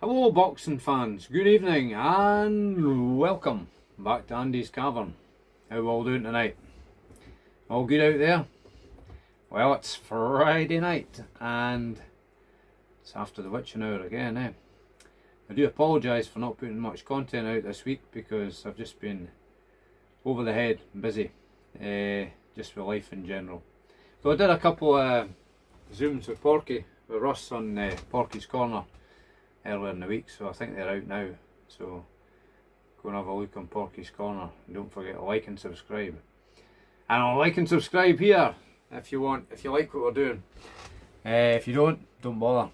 Hello boxing fans, good evening and welcome back to Andy's Cavern. How are we all doing tonight? All good out there? Well, it's Friday night and it's after the witching hour again, eh? I do apologise for not putting much content out this week because I've just been over the head busy, just with life in general. So I did a couple of Zooms with Russ on Porky's Corner earlier in the week, so I think they're out now. So go and have a look on Porky's Corner and don't forget to like and subscribe. And I'll like and subscribe here if you want, if you like what we're doing. If you don't bother.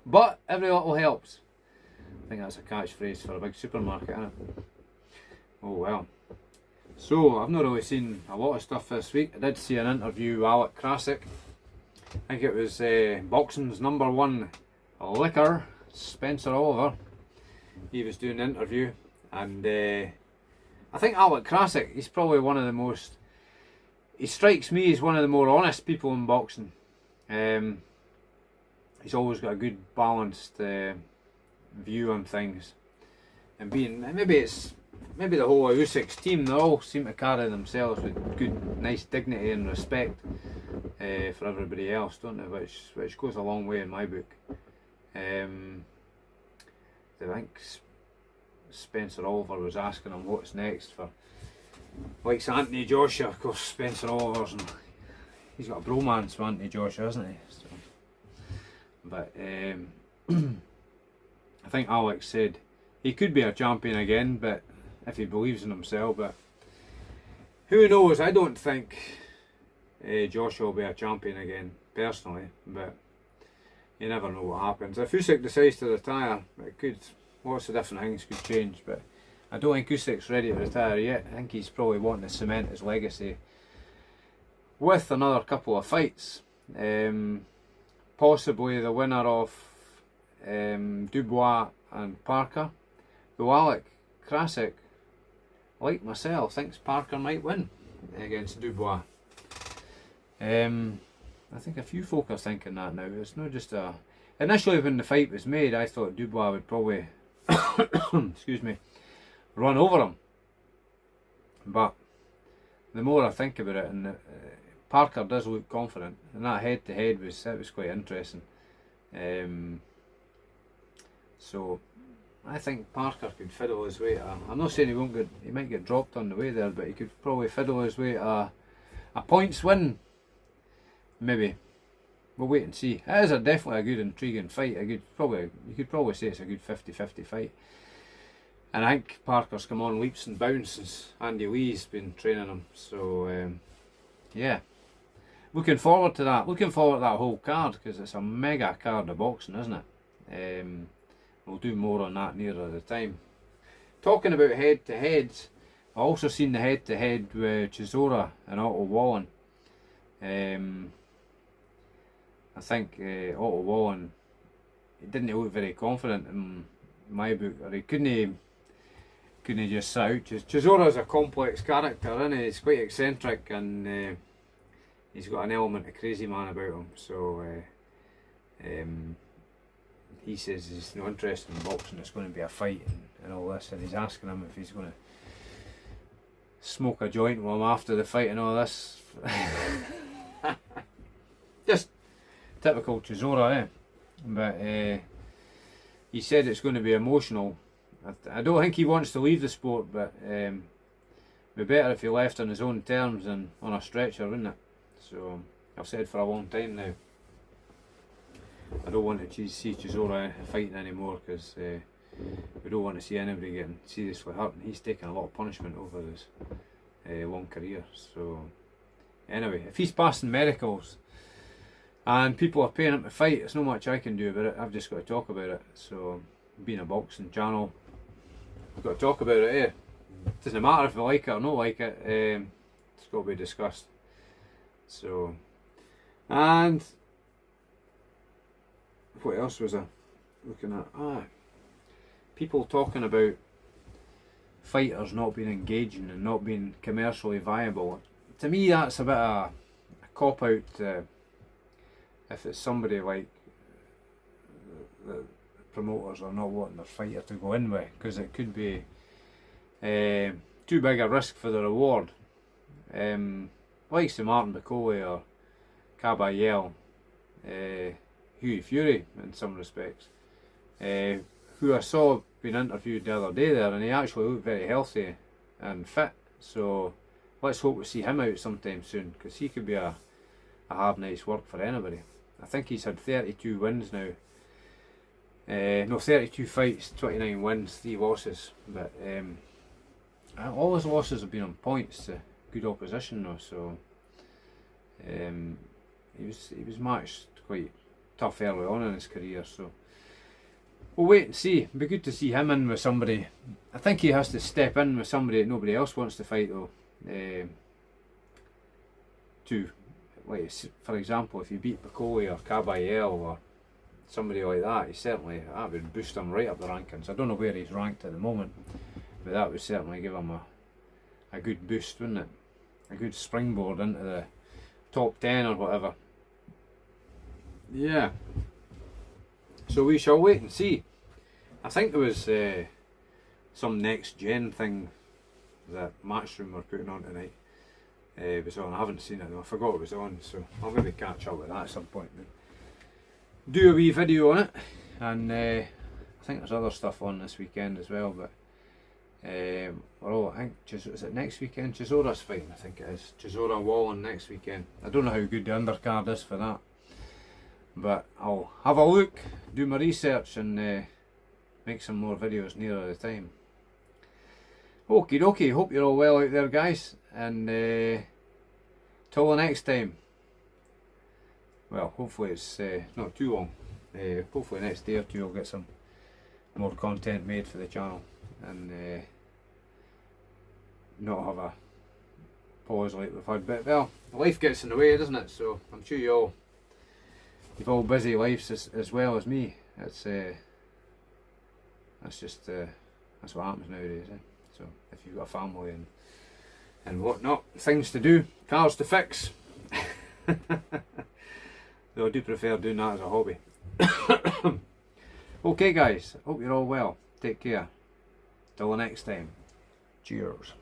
But every little helps. I think that's a catchphrase for a big supermarket, isn't it? Oh well. So I've not really seen a lot of stuff this week. I did see an interview with Alec Krasik. I think it was boxing's #1 licker, Spencer Oliver. He was doing an interview, and I think Alec Krasik, he's probably one of the most, he strikes me as one of the more honest people in boxing. He's always got a good balanced view on things, and being, maybe the whole Usyk's team, they all seem to carry themselves with good, nice dignity and respect for everybody else, don't they? Which goes a long way in my book. I think Spencer Oliver was asking him what's next for, like Anthony Joshua. Of course, Spencer Oliver's, and he's got a bromance with Anthony Joshua, hasn't he? So, but I think Alex said he could be a champion again, but if he believes in himself. But who knows? I don't think Joshua will be a champion again, personally. But you never know what happens. If Usyk decides to retire, it could. Lots of different things could change. But I don't think Usyk's ready to retire yet. I think he's probably wanting to cement his legacy with another couple of fights. Possibly the winner of Dubois and Parker. Though Alec Krasik, like myself, thinks Parker might win against Dubois. I think a few folk are thinking that now. It's not just a... Initially when the fight was made, I thought Dubois would probably excuse me, run over him. But the more I think about it, and Parker does look confident, and that head-to-head was quite interesting. So I think Parker could fiddle his way to, I'm not saying he might get dropped on the way there, but he could probably fiddle his way to a points win, maybe. We'll wait and see. It is definitely a good, intriguing fight. You could probably say it's a good 50-50 fight. And I think Parker's come on leaps and bounds since Andy Lee's been training him. So yeah, looking forward to that. Looking forward to that whole card, because it's a mega card of boxing, isn't it? We'll do more on that nearer the time. Talking about head-to-heads, I also seen the head-to-head with Chisora and Otto Wallin. I think Otto Wallin, he didn't look very confident in my book, or he couldn't just sit out. Chisora's a complex character, isn't he? He's quite eccentric, and he's got an element of crazy man about him. So he says he's no interested in boxing, it's going to be a fight and all this, and he's asking him if he's going to smoke a joint with him after the fight and all this. Just typical Chisora, eh? But he said it's going to be emotional. I don't think he wants to leave the sport, but it'd be better if he left on his own terms than on a stretcher, wouldn't it? So I've said for a long time now, I don't want to see Chisora fighting anymore, because we don't want to see anybody getting seriously hurt, and he's taken a lot of punishment over his long career. So anyway, if he's passing medicals and people are paying him to fight, there's not much I can do about it. I've just got to talk about it. So being a boxing channel, I've got to talk about it, eh? It doesn't matter if I like it or not like it, it's got to be discussed. So, and what else was I looking at? People talking about fighters not being engaging and not being commercially viable. To me, that's a bit of a cop out. If it's somebody like the promoters are not wanting their fighter to go in with, because it could be too big a risk for the reward. Likes of Martin Bacoli or Caballel, Hughie Fury in some respects, who I saw being interviewed the other day there, and he actually looked very healthy and fit, so let's hope we see him out sometime soon, because he could be a hard night's work for anybody. I think he's had 32 wins now. No, 32 fights, 29 wins, 3 losses, but all his losses have been on points to good opposition though, so he was matched quite tough early on in his career, so we'll wait and see. It'd be good to see him in with somebody. I think he has to step in with somebody that nobody else wants to fight though, to, like, for example, if you beat Bacoli or Caballel or somebody like that, that would boost him right up the rankings. I don't know where he's ranked at the moment, but that would certainly give him a good boost, wouldn't it? A good springboard into the top 10 or whatever. Yeah. So we shall wait and see. I think there was some next gen thing that Matchroom were putting on tonight. It was on. I haven't seen it though. I forgot it was on, so I'll maybe catch up with that at some point. Do a wee video on it, and I think there's other stuff on this weekend as well. But I think is it next weekend? Chisora's fighting, I think it is. Chisora Wallen next weekend. I don't know how good the undercard is for that, but I'll have a look, do my research, and make some more videos nearer the time. Okie dokie, hope you're all well out there, guys, and till the next time. Well, hopefully it's not too long. Hopefully next day or two I'll get some more content made for the channel, and not have a pause like we've had. But well, life gets in the way, doesn't it? So I'm sure you've all busy lives as well as me. That's just that's what happens nowadays. So if you've got a family and whatnot, things to do, cars to fix. Though I do prefer doing that as a hobby. Okay guys, hope you're all well. Take care. Till the next time. Cheers.